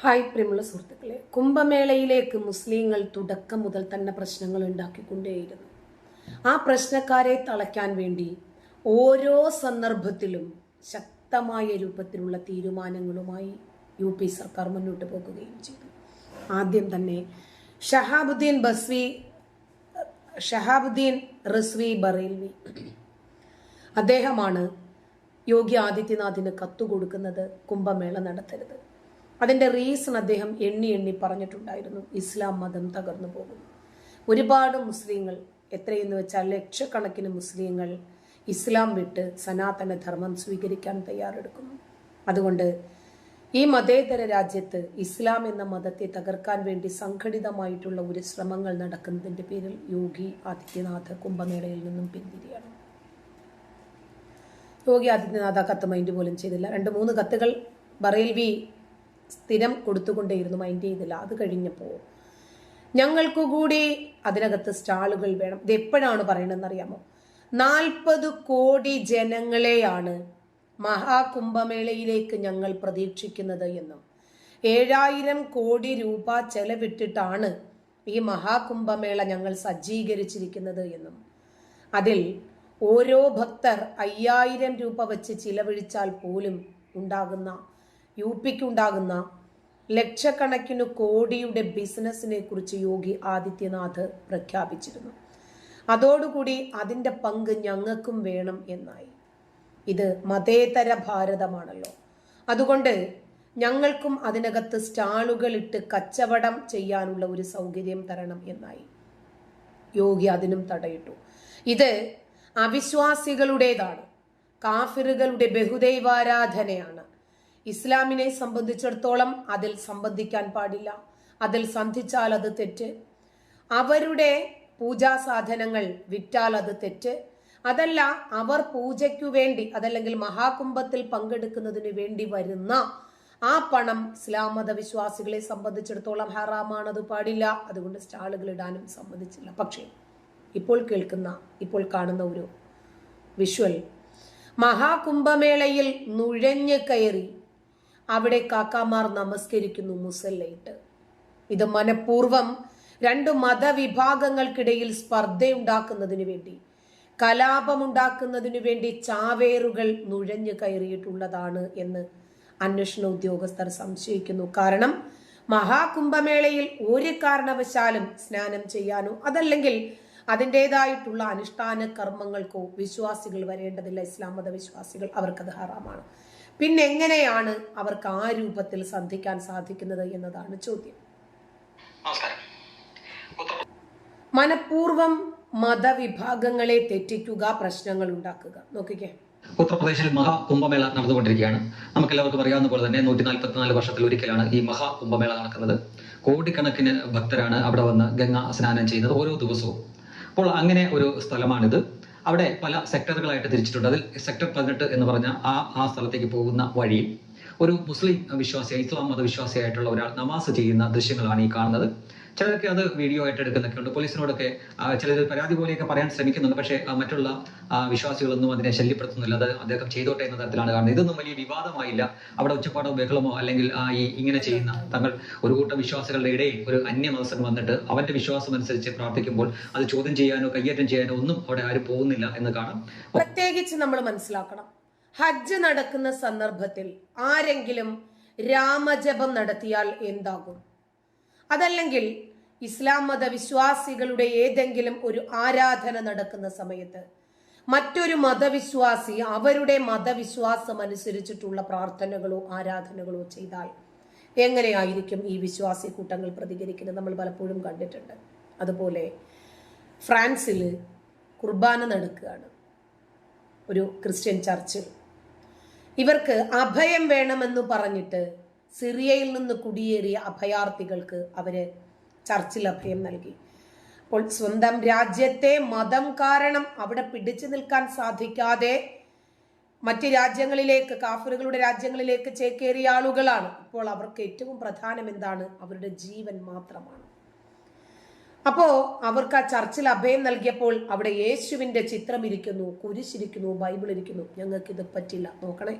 Hi പ്രിയമുള്ള സുഹൃത്തുക്കളെ, കുംഭമേളയിലേക്ക് മുസ്ലിങ്ങൾ തുടക്കം മുതൽ തന്നെ പ്രശ്നങ്ങൾ ഉണ്ടാക്കിക്കൊണ്ടേയിരുന്നു. ആ പ്രശ്നക്കാരെ തളയ്ക്കാൻ വേണ്ടി ഓരോ സന്ദർഭത്തിലും ശക്തമായ രൂപത്തിലുള്ള തീരുമാനങ്ങളുമായി UP സർക്കാർ മുന്നോട്ട് പോകുകയും ചെയ്തു. ആദ്യം തന്നെ ഷഹാബുദ്ദീൻ റിസ്വി ബറേൽവി അദ്ദേഹമാണ് യോഗി ആദിത്യനാഥിന് കത്തുകൊടുക്കുന്നത് കുംഭമേള നടത്തരുത്. അതിൻ്റെ റീസൺ അദ്ദേഹം എണ്ണി പറഞ്ഞിട്ടുണ്ടായിരുന്നു. ഇസ്ലാം മതം തകർന്നു പോകുന്നു. ഒരുപാട് മുസ്ലിങ്ങൾ, എത്രയെന്ന് വെച്ചാൽ ലക്ഷക്കണക്കിന് മുസ്ലിങ്ങൾ ഇസ്ലാം വിട്ട് സനാതന ധർമ്മം സ്വീകരിക്കാൻ തയ്യാറെടുക്കുന്നു. അതുകൊണ്ട് ഈ മതേതര രാജ്യത്ത് ഇസ്ലാം എന്ന മതത്തെ തകർക്കാൻ വേണ്ടി സംഘടിതമായിട്ടുള്ള ഒരു ശ്രമങ്ങൾ നടക്കുന്നതിൻ്റെ പേരിൽ യോഗി ആദിത്യനാഥ് കുംഭമേളയിൽ നിന്നും പിന്തിരിയാണ്. യോഗി ആദിത്യനാഥ് ആ കത്ത് മൈൻഡ് പോലും ചെയ്തില്ല. 2-3 കത്തുകൾ ബറേൽവി സ്ഥിരം കൊടുത്തുകൊണ്ടേയിരുന്നു, മൈൻഡ് ചെയ്തില്ല. അത് കഴിഞ്ഞപ്പോൾ ഞങ്ങൾക്കു കൂടി അതിനകത്ത് സ്റ്റാളുകൾ വേണം. ഇത് എപ്പോഴാണ് പറയണമെന്ന് അറിയാമോ? 40 കോടി ജനങ്ങളെയാണ് മഹാകുംഭമേളയിലേക്ക് ഞങ്ങൾ പ്രതീക്ഷിക്കുന്നത് എന്നും 7000 കോടി രൂപ ചെലവിട്ടിട്ടാണ് ഈ മഹാകുംഭമേള ഞങ്ങൾ സജ്ജീകരിച്ചിരിക്കുന്നത് എന്നും അതിൽ ഓരോ ഭക്തർ 5000 രൂപ വെച്ച് ചിലവഴിച്ചാൽ പോലും ഉണ്ടാകുന്ന UPക്കുണ്ടാകുന്ന ലക്ഷക്കണക്കിന് കോടിയുടെ ബിസിനസ്സിനെ കുറിച്ച് യോഗി ആദിത്യനാഥ് പ്രഖ്യാപിച്ചിരുന്നു. അതോടുകൂടി അതിൻ്റെ പങ്ക് ഞങ്ങൾക്കും വേണം എന്നായി. ഇത് മതേതര ഭാരതമാണല്ലോ, അതുകൊണ്ട് ഞങ്ങൾക്കും അതിനകത്ത് സ്റ്റാളുകൾ ഇട്ട് കച്ചവടം ചെയ്യാനുള്ള ഒരു സൗകര്യം തരണം എന്നായി. യോഗി അതിനും തടയിട്ടു. ഇത് അവിശ്വാസികളുടേതാണ്, കാഫിറുകളുടെ ബഹുദൈവാരാധനയാണ്. ഇസ്ലാമിനെ സംബന്ധിച്ചിടത്തോളം അതിൽ സംബന്ധിക്കാൻ പാടില്ല. അതിൽ സന്ധിച്ചാൽ അത് തെറ്റ്. അവരുടെ പൂജാ സാധനങ്ങൾ വിറ്റാൽ അത് തെറ്റ്. അതല്ല, അവർ പൂജയ്ക്കു വേണ്ടി, അതല്ലെങ്കിൽ മഹാകുംഭത്തിൽ പങ്കെടുക്കുന്നതിന് വേണ്ടി വരുന്ന ആ പണം ഇസ്ലാം മതവിശ്വാസികളെ സംബന്ധിച്ചിടത്തോളം ഹറാമാണ്, അത് പാടില്ല. അതുകൊണ്ട് സ്റ്റാളുകൾ ഇടാനും സമ്മതിച്ചില്ല. പക്ഷേ ഇപ്പോൾ കാണുന്ന ഒരു വിഷ്വൽ, മഹാകുംഭമേളയിൽ നുഴഞ്ഞു കയറി അവിടെ കാക്കാമാർ നമസ്കരിക്കുന്നു മുസല്ലയിട്ട്. ഇത് മനഃപൂർവ്വം 2 മതവിഭാഗങ്ങൾക്കിടയിൽ സ്പർദ്ധയുണ്ടാക്കുന്നതിനു വേണ്ടി, കലാപമുണ്ടാക്കുന്നതിനു വേണ്ടി ചാവേറുകൾ നുഴഞ്ഞു കയറിയിട്ടുള്ളതാണ് എന്ന് അന്വേഷണ ഉദ്യോഗസ്ഥർ സംശയിക്കുന്നു. കാരണം മഹാകുംഭമേളയിൽ ഒരു കാരണവശാലും സ്നാനം ചെയ്യാനോ അതല്ലെങ്കിൽ അതിൻ്റെതായിട്ടുള്ള അനുഷ്ഠാന കർമ്മങ്ങൾക്കോ വിശ്വാസികൾ വരേണ്ടതില്ല. ഇസ്ലാം മതവിശ്വാസികൾ, അവർക്കത് ഹറാമാണ്. പിന്നെ എങ്ങനെയാണ് അവർക്ക് ആ രൂപത്തിൽ സന്ധിക്കാൻ സാധിക്കുന്നത് എന്നതാണ് ചോദ്യം. മനഃപൂർവം മതവിഭാഗങ്ങളെ തെറ്റിക്കുക, പ്രശ്നങ്ങൾ ഉണ്ടാക്കുക. നോക്കിക്കേ, ഉത്തർപ്രദേശിൽ മഹാകുംഭമേള നടന്നുകൊണ്ടിരിക്കുകയാണ്. നമുക്ക് എല്ലാവർക്കും അറിയാവുന്ന പോലെ തന്നെ 144 വർഷത്തിൽ ഒരിക്കലാണ് ഈ മഹാകുംഭമേള നടക്കുന്നത്. കോടിക്കണക്കിന് ഭക്തരാണ് അവിടെ വന്ന് ഗംഗാ സ്നാനം ചെയ്യുന്നത് ഓരോ ദിവസവും. അപ്പോൾ അങ്ങനെ ഒരു സ്ഥലമാണിത്. അവിടെ പല സെക്ടറുകളായിട്ട് തിരിച്ചിട്ടുണ്ട്. അതിൽ സെക്ടർ 18 എന്ന് പറഞ്ഞ ആ സ്ഥലത്തേക്ക് പോകുന്ന വഴിയിൽ ഒരു മുസ്ലിം വിശ്വാസി, ഇസ്ലാം മതവിശ്വാസിയായിട്ടുള്ള ഒരാൾ നമാസ് ചെയ്യുന്ന ദൃശ്യങ്ങളാണ് ഈ കാണുന്നത്. ചിലരൊക്കെ അത് വീഡിയോ ആയിട്ട് എടുക്കുന്നൊക്കെ ഉണ്ട്. പോലീസിനോടൊക്കെ ചിലർ പരാതി പോലെയൊക്കെ പറയാൻ ശ്രമിക്കുന്നുണ്ട്. പക്ഷേ മറ്റുള്ള വിശ്വാസികളൊന്നും അതിനെ ശല്യപ്പെടുത്തുന്നില്ല. അത് അദ്ദേഹം ചെയ്തോട്ടെ എന്ന തരത്തിലാണ് കാണുന്നത്. ഇതൊന്നും വലിയ വിവാദമായില്ല. അവിടെ ഒച്ചപ്പാടോ ബഹളമോ അല്ലെങ്കിൽ ഇങ്ങനെ ചെയ്യുന്ന തങ്ങൾ ഒരു കൂട്ടം വിശ്വാസികളുടെ ഇടയിൽ ഒരു അന്യമതസ്ഥൻ വന്നിട്ട് അവന്റെ വിശ്വാസം അനുസരിച്ച് പ്രാർത്ഥിക്കുമ്പോൾ അത് ചോദ്യം ചെയ്യാനോ കയ്യേറ്റം ചെയ്യാനോ ഒന്നും അവിടെ ആരും പോകുന്നില്ല എന്ന് കാണാം. പ്രത്യേകിച്ച് നമ്മൾ മനസ്സിലാക്കണം, ഹജ്ജ് നടക്കുന്ന സന്ദർഭത്തിൽ ആരെങ്കിലും രാമജപം നടത്തിയാൽ എന്താകും? അതല്ലെങ്കിൽ ഇസ്ലാം മതവിശ്വാസികളുടെ ഏതെങ്കിലും ഒരു ആരാധന നടക്കുന്ന സമയത്ത് മറ്റൊരു മതവിശ്വാസി അവരുടെ മതവിശ്വാസം അനുസരിച്ചിട്ടുള്ള പ്രാർത്ഥനകളോ ആരാധനകളോ ചെയ്താൽ എങ്ങനെയായിരിക്കും ഈ വിശ്വാസി കൂട്ടങ്ങൾ പ്രതികരിക്കുന്നത്? നമ്മൾ പലപ്പോഴും കണ്ടിട്ടുണ്ട്. അതുപോലെ ഫ്രാൻസിൽ കുർബാന നടക്കുകയാണ് ഒരു ക്രിസ്ത്യൻ ചർച്ചിൽ. ഇവർക്ക് അഭയം വേണമെന്ന് പറഞ്ഞിട്ട് സിറിയയിൽ നിന്ന് കുടിയേറിയ അഭയാർത്ഥികൾക്ക് അവര് ചർച്ചിൽ അഭയം നൽകി. അപ്പോൾ സ്വന്തം രാജ്യത്തെ മതം കാരണം അവിടെ പിടിച്ചു നിൽക്കാൻ സാധിക്കാതെ മറ്റ് രാജ്യങ്ങളിലേക്ക്, കാഫിറുകളുടെ രാജ്യങ്ങളിലേക്ക് ചേക്കേറിയ ആളുകളാണ്. ഇപ്പോൾ അവർക്ക് ഏറ്റവും പ്രധാനം എന്താണ്? അവരുടെ ജീവൻ മാത്രമാണ്. അപ്പോ അവർക്ക് ആ ചർച്ചിൽ അഭയം നൽകിയപ്പോൾ അവിടെ യേശുവിന്റെ ചിത്രം ഇരിക്കുന്നു, കുരിശിരിക്കുന്നു, ബൈബിൾ ഇരിക്കുന്നു. ഞങ്ങൾക്ക് ഇത് പറ്റില്ല. നോക്കണേ,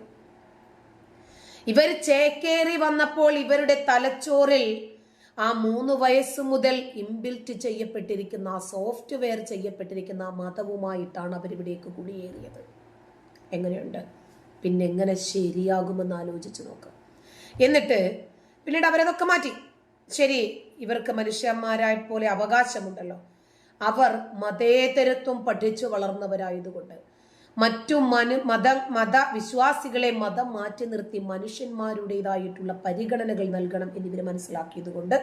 ഇവർ ചേക്കേറി വന്നപ്പോൾ ഇവരുടെ തലച്ചോറിൽ ആ 3 വയസ്സ് മുതൽ ഇൻബിൽറ്റ് ചെയ്യപ്പെട്ടിരിക്കുന്ന ആ സോഫ്റ്റ്വെയർ ചെയ്യപ്പെട്ടിരിക്കുന്ന ആ മതവുമായിട്ടാണ് അവരിവിടേക്ക് കുടിയേറിയത്. എങ്ങനെയുണ്ട്? പിന്നെ എങ്ങനെ ശരിയാകുമെന്ന് ആലോചിച്ച് നോക്കുക. എന്നിട്ട് പിന്നീട് അവരതൊക്കെ മാറ്റി. ശരി, ഇവർക്ക് മനുഷ്യന്മാരായ പോലെ അവകാശമുണ്ടല്ലോ. അവർ മതേതരത്വം പഠിച്ചു വളർന്നവരായതുകൊണ്ട് മറ്റു മതവിശ്വാസികളെ മതം മാറ്റി നിർത്തി മനുഷ്യന്മാരുടേതായിട്ടുള്ള പരിഗണനകൾ നൽകണം എന്നിവർ മനസ്സിലാക്കിയത് കൊണ്ട്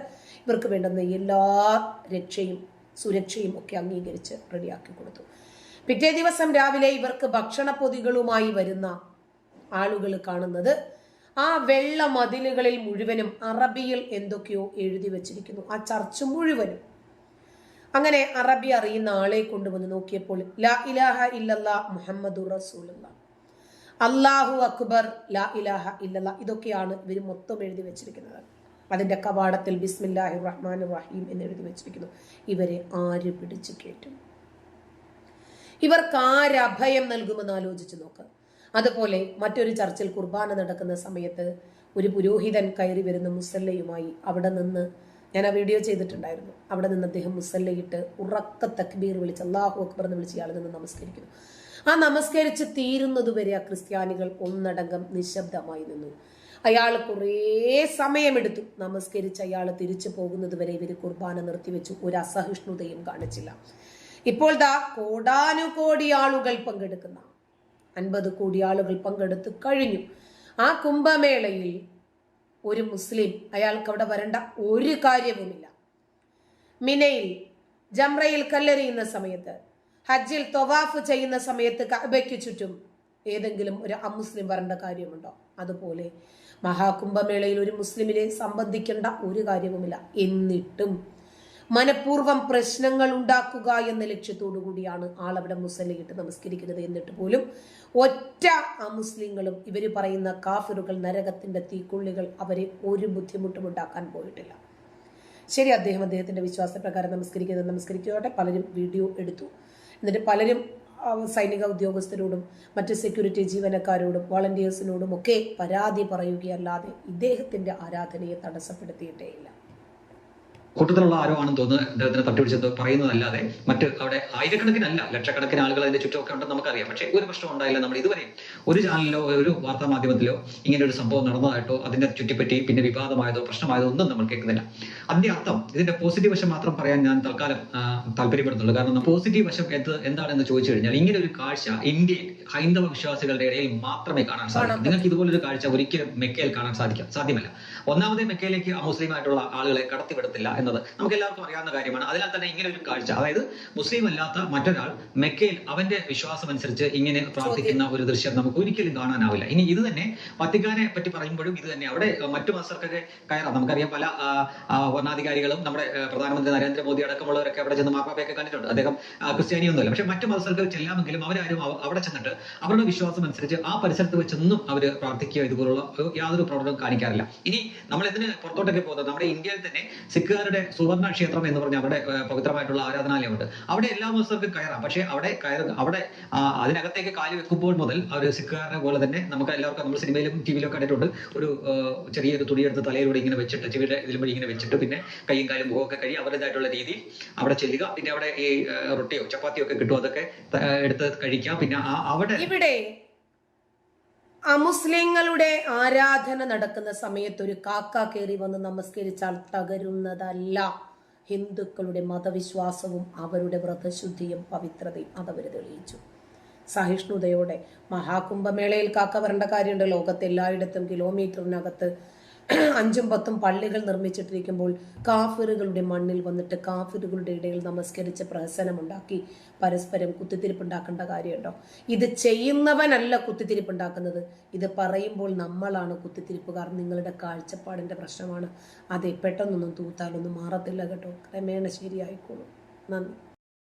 ഇവർക്ക് വേണ്ടുന്ന എല്ലാ രക്ഷയും സുരക്ഷയും ഒക്കെ അംഗീകരിച്ച് റെഡിയാക്കി കൊടുത്തു. പിറ്റേ ദിവസം രാവിലെ ഇവർക്ക് ഭക്ഷണ പൊതികളുമായി വരുന്ന ആളുകൾ കാണുന്നത് ആ വെള്ള മതിലുകളിൽ മുഴുവനും അറബിയിൽ എന്തൊക്കെയോ എഴുതി വെച്ചിരിക്കുന്നു. ആ ചർച്ച് മുഴുവനും. അങ്ങനെ അറബി അറിയുന്ന ആളെ കൊണ്ടുവന്ന് നോക്കിയപ്പോൾ ലാ ഇലാഹ ഇല്ലല്ലാ മുഹമ്മദുർ റസൂലുള്ളാഹ്, അല്ലാഹു അക്ബർ, ലാ ഇലാഹ ഇല്ലല്ലാ, ഇതൊക്കെയാണ് ഇവർ മൊത്തം എഴുതി വെച്ചിരിക്കുന്നത്. അതിന്റെ കവാടത്തിൽ ബിസ്മില്ലാഹിർ റഹ്മാനിർ റഹീം എന്ന് എഴുതി വെച്ചിരിക്കുന്നു. ഇവരെ ആര് പിടിച്ചു കയറ്റും? ഇവർക്ക് ആര് അഭയം നൽകുമെന്ന് ആലോചിച്ച് നോക്കുക. അതുപോലെ മറ്റൊരു ചർച്ചിൽ കുർബാന നടക്കുന്ന സമയത്ത് ഒരു പുരോഹിതൻ കയറി വരുന്ന മുസല്ലയുമായി അവിടെ നിന്ന്, ഞാൻ ആ വീഡിയോ ചെയ്തിട്ടുണ്ടായിരുന്നു, അവിടെ നിന്ന് അദ്ദേഹം മുസല്ലയിട്ട് ഉറക്ക തക്ബീർ വിളിച്ച് അല്ലാഹു അക്ബർ എന്ന് വിളിച്ച് ഇയാൾ നിന്ന് നമസ്കരിക്കുന്നു. ആ നമസ്കരിച്ച് തീരുന്നതുവരെ ആ ക്രിസ്ത്യാനികൾ ഒന്നടങ്കം നിശബ്ദമായി നിന്നു. അയാൾ കുറേ സമയമെടുത്തു. നമസ്കരിച്ച് അയാൾ തിരിച്ചു പോകുന്നത് വരെ ഇവർ കുർബാന നിർത്തിവെച്ചു. ഒരു അസഹിഷ്ണുതയും കാണിച്ചില്ല. ഇപ്പോൾ ദാ കോടാനുകോടി ആളുകൾ പങ്കെടുക്കുന്ന 50 കോടി ആളുകൾ പങ്കെടുത്ത് കഴിഞ്ഞു. ആ കുംഭമേളയിൽ ഒരു മുസ്ലിം, അയാൾക്ക് അവിടെ വരേണ്ട ഒരു കാര്യവുമില്ല. മിനയിൽ ജംറയിൽ കല്ലെറിയുന്ന സമയത്ത്, ഹജ്ജിൽ തൊവാഫ് ചെയ്യുന്ന സമയത്ത് കഅബയ്ക്ക് ചുറ്റും ഏതെങ്കിലും ഒരു അമുസ്ലിം വരേണ്ട കാര്യമുണ്ടോ? അതുപോലെ മഹാകുംഭമേളയിൽ ഒരു മുസ്ലിമിനെ സംബന്ധിക്കേണ്ട ഒരു കാര്യവുമില്ല. എന്നിട്ടും മനഃപൂർവ്വം പ്രശ്നങ്ങൾ ഉണ്ടാക്കുക എന്ന ലക്ഷ്യത്തോടു കൂടിയാണ് ആളവിടെ മുസല്ലയിട്ട് നമസ്കരിക്കുന്നത്. എന്നിട്ട് പോലും ഒറ്റ അമുസ്ലിങ്ങളും ഇവര് പറയുന്ന കാഫിറുകൾ, നരകത്തിന്റെ തീക്കുള്ളികൾ, അവരെ ഒരു ബുദ്ധിമുട്ടും ഉണ്ടാക്കാൻ പോയിട്ടില്ല. ശരി, അദ്ദേഹത്തിന്റെ വിശ്വാസപ്രകാരം നമസ്കരിക്കുന്നതോടെ പലരും വീഡിയോ എടുത്തു. എന്നിട്ട് പലരും സൈനിക ഉദ്യോഗസ്ഥരോടും മറ്റ് സെക്യൂരിറ്റി ജീവനക്കാരോടും വോളണ്ടിയേഴ്സിനോടും ഒക്കെ പരാതി പറയുകയല്ലാതെ ഇദ്ദേഹത്തിന്റെ ആരാധനയെ തടസ്സപ്പെടുത്തിയിട്ടേയില്ല. കൂട്ടത്തിലുള്ള ആരോ ആണെന്ന് തോന്നുന്നു അദ്ദേഹത്തിന് തട്ടിപിടിച്ചത് പറയുന്നതല്ലാതെ മറ്റ് അവിടെ ആയിരക്കണക്കിനല്ല ലക്ഷക്കണക്കിന് ആളുകൾ അതിന്റെ ചുറ്റുമൊക്കെ ഉണ്ടെന്ന് നമുക്കറിയാം. പക്ഷേ ഒരു പ്രശ്നം ഉണ്ടായില്ല. നമ്മൾ ഇതുവരെ ഒരു ചാനലിലോ ഒരു വാർത്താ മാധ്യമത്തിലോ ഇങ്ങനെ ഒരു സംഭവം നടന്നതായിട്ടോ അതിന്റെ ചുറ്റിപ്പറ്റി പിന്നെ വിവാദമായതോ പ്രശ്നമായതോ ഒന്നും നമ്മൾ കേൾക്കുന്നില്ല. അതിന്റെ അർത്ഥം, ഇതിന്റെ പോസിറ്റീവ് വശം മാത്രം പറയാൻ ഞാൻ തൽക്കാലം താല്പര്യപ്പെടുന്നുള്ളൂ. കാരണം പോസിറ്റീവ് വശം എന്താണെന്ന് ചോദിച്ചു കഴിഞ്ഞാൽ, ഇങ്ങനെ ഒരു കാഴ്ച ഇന്ത്യയിൽ ഹൈന്ദവ വിശ്വാസികളുടെ ഇടയിൽ മാത്രമേ കാണാൻ സാധിക്കൂ. നിങ്ങൾക്ക് ഇതുപോലൊരു കാഴ്ച ഒരിക്കലും മെക്കയിൽ കാണാൻ സാധ്യമല്ല. ഒന്നാമതേ മെക്കയിലേക്ക് അമുസ്ലിം ആയിട്ടുള്ള ആളുകളെ കടത്തിവിടത്തില്ല എന്നത് നമുക്ക് എല്ലാവർക്കും അറിയാവുന്ന കാര്യമാണ്. അതിനാൽ തന്നെ ഇങ്ങനെ ഒരു കാഴ്ച, അതായത് മുസ്ലിം അല്ലാത്ത മറ്റൊരാൾ മെക്കയിൽ അവന്റെ വിശ്വാസം അനുസരിച്ച് ഇങ്ങനെ പ്രാർത്ഥിക്കുന്ന ഒരു ദൃശ്യം നമുക്ക് ഒരിക്കലും കാണാനാവില്ല. ഇനി ഇത് തന്നെ വത്തിക്കാനെ പറ്റി പറയുമ്പോഴും ഇത് തന്നെ, അവിടെ മറ്റു മതസ്ഥർക്കൊക്കെ കയറാം. നമുക്കറിയാം, പല ഭരണാധികാരികളും നമ്മുടെ പ്രധാനമന്ത്രി നരേന്ദ്രമോദി അടക്കമുള്ളവരൊക്കെ അവിടെ ചെന്ന് മാർപ്പാപ്പയൊക്കെ കണ്ടിട്ടുണ്ട്. അദ്ദേഹം ക്രിസ്ത്യാനിയൊന്നുമല്ല. പക്ഷെ മറ്റു മതസ്ഥർക്ക് ചെല്ലാമെങ്കിലും അവരാരും അവിടെ ചെന്നിട്ട് അവരുടെ വിശ്വാസം അനുസരിച്ച് ആ പരിസരത്ത് വെച്ചൊന്നും അവർ പ്രാർത്ഥിക്കുക ഇതുപോലുള്ള യാതൊരു പ്രവർത്തനവും കാണിക്കാറില്ല. ഇനി നമ്മൾ ഇതിന് പുറത്തോട്ടൊക്കെ പോകുന്നത്, നമ്മുടെ ഇന്ത്യയിൽ തന്നെ സിഖുകാരുടെ സുവർണ ക്ഷേത്രം എന്ന് പറഞ്ഞ അവിടെ പവിത്രമായിട്ടുള്ള ആരാധനാലയമുണ്ട്. അവിടെ എല്ലാ മതസ്ഥർക്കും കയറാം. പക്ഷേ അവിടെ അതിനകത്തേക്ക് കാല് വെക്കുമ്പോൾ മുതൽ അവർ സിഖുകാരെ പോലെ തന്നെ, നമുക്ക് എല്ലാവർക്കും നമ്മൾ സിനിമയിലും ടിവിയിലും കണ്ടിട്ടുണ്ട്, ഒരു ചെറിയൊരു തുണിയെടുത്ത് തലയിലൂടെ ഇങ്ങനെ വെച്ചിട്ട് ചെവിയുടെ ഇതിലും വഴി ഇങ്ങനെ വെച്ചിട്ട് പിന്നെ കൈയും കാലും മുഖമൊക്കെ കഴിയും അവരുടേതായിട്ടുള്ള രീതിയിൽ അവിടെ ചെല്ലുക. പിന്നെ അവിടെ ഈ റൊട്ടിയോ ചപ്പാത്തിയോ ഒക്കെ കിട്ടും, അതൊക്കെ എടുത്ത് കഴിക്കാം. പിന്നെ അവിടെ അമുസ്ലിങ്ങളുടെ ആരാധന നടക്കുന്ന സമയത്ത് ഒരു കാക്ക കയറി വന്ന് നമസ്കരിച്ചാൽ തകരുന്നതല്ല ഹിന്ദുക്കളുടെ മതവിശ്വാസവും അവരുടെ വ്രതശുദ്ധിയും പവിത്രതയും. അതവർ തെളിയിച്ചു സഹിഷ്ണുതയോടെ. മഹാകുംഭമേളയിൽ കാക്ക വരേണ്ട കാര്യമുണ്ട്. ലോകത്ത് എല്ലായിടത്തും കിലോമീറ്ററിനകത്ത് 5ഉം 10ഉം പള്ളികൾ നിർമ്മിച്ചിട്ടിരിക്കുമ്പോൾ കാഫിറുകളുടെ മണ്ണിൽ വന്നിട്ട് കാഫിറുകളുടെ ഇടയിൽ നമസ്കരിച്ച് പ്രഹസനമുണ്ടാക്കി പരസ്പരം കുത്തിത്തിരിപ്പുണ്ടാക്കേണ്ട കാര്യമുണ്ടോ? ഇത് ചെയ്യുന്നവനല്ല കുത്തിത്തിരിപ്പുണ്ടാക്കുന്നത്. ഇത് പറയുമ്പോൾ നമ്മളാണ് കുത്തിത്തിരിപ്പുകാർ. നിങ്ങളുടെ കാഴ്ചപ്പാടിന്റെ പ്രശ്നമാണ്. അതെ, പെട്ടെന്നൊന്നും തൂത്താലൊന്നും മാറത്തില്ല കേട്ടോ. ക്രമേണ ശരിയായിക്കോളും. നന്ദി.